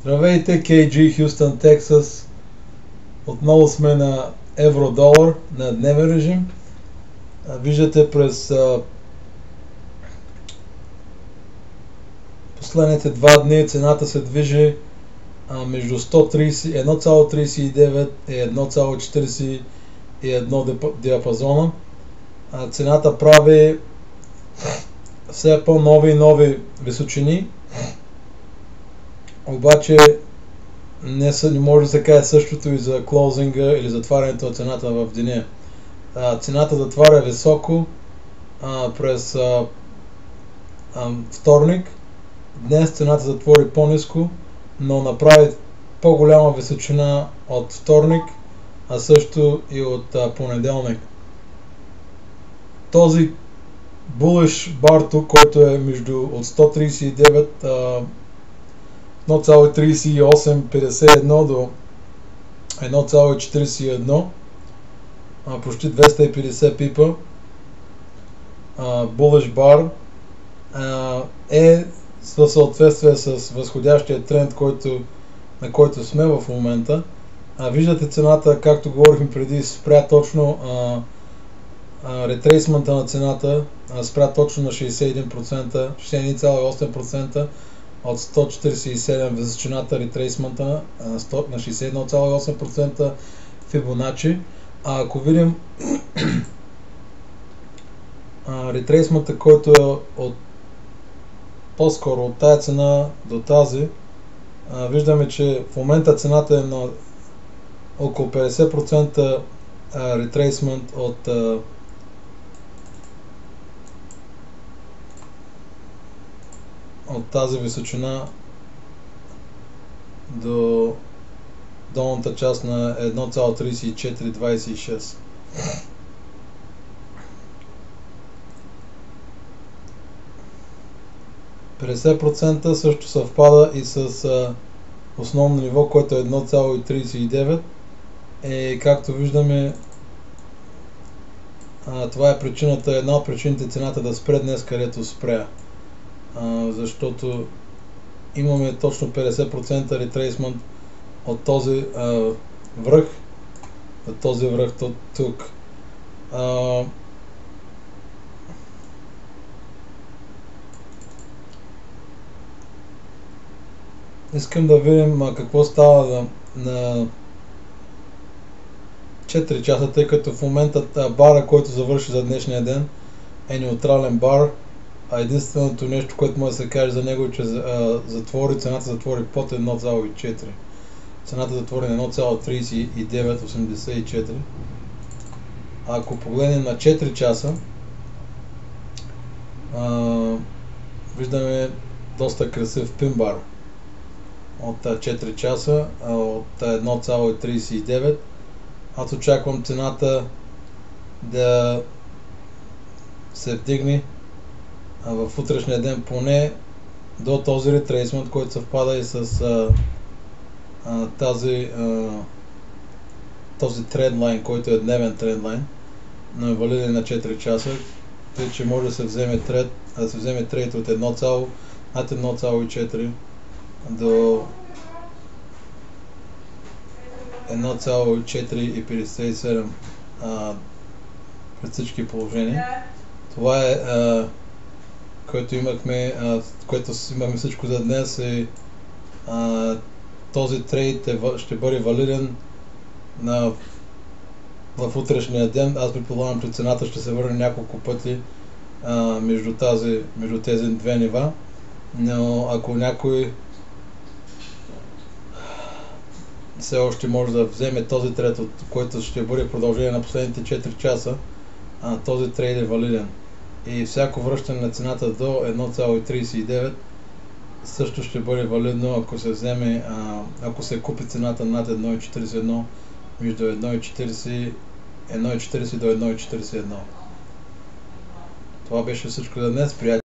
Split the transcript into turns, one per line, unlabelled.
Здравейте, KG, Хюстън, Тексас. Отново сме на евро-долар на дневен режим. Виждате през последните два дни цената се движи между 1,39 и 1,41 диапазона. Цената прави все по-нови и нови височини. Обаче не може да се каже същото и за клоузинга или затварянето на цената в деня. Цената затваря високо през вторник. Днес цената затвори по-ниско, но направи по-голяма височина от вторник, а също и от понеделник. Този bullish bar тук, който е между от 139 1,3851 до 1,41, почти 250 пипа, bullish bar, е в съответствие с възходящия тренд, на който сме в момента. Виждате цената, както говорихме преди, спря точно ретрейсмента на цената, спря точно на 61%, 61,8% от 147 височината ретрейсмента на 61,8% Фибоначи. Ако видим ретрейсмента, който е по-скоро от тая цена до тази, виждаме, че в момента цената е на около 50% ретрейсмент от тази височина до долната част на 1,3426. %, също съвпада и с основно ниво, което е 1,39. Както виждаме, това е причината, една от причините цената да спре днес, където спря. Защото имаме точно 50% ретрейсмент от този връх до този връх тук. Искам да видим какво става на 4 часа, тъй като в момента бара, който завърши за днешния ден, е неутрален бар. Единственото нещо, което може да се каже за него е, че цената затвори под 1,4. Цената затвори на 1,3984. Ако погледнем на 4 часа, виждаме доста красив пин-бар от 4 часа, от 1,39. Аз очаквам цената да се вдигне в утрешния ден поне до този ретрейсмент, който съвпада и с този трендлайн, който е дневен трендлайн, но е валиден на 4 часа, тъй че може да се вземе трейд от 1,4 до 1,457 при всички положения. Това е което имахме всичко за днес, и този трейд ще бъде валиден в утрешния ден. Аз предполагам, че цената ще се върне няколко пъти между тези две нива, но ако някой все още може да вземе този трейд, който ще бъде продължение на последните 4 часа, този трейд е валиден. И всяко връщане на цената до 1,39 също ще бъде валидно, ако се купи цената над 1,41, между 1,40 до 1,41. Това беше всичко за днес, приятели.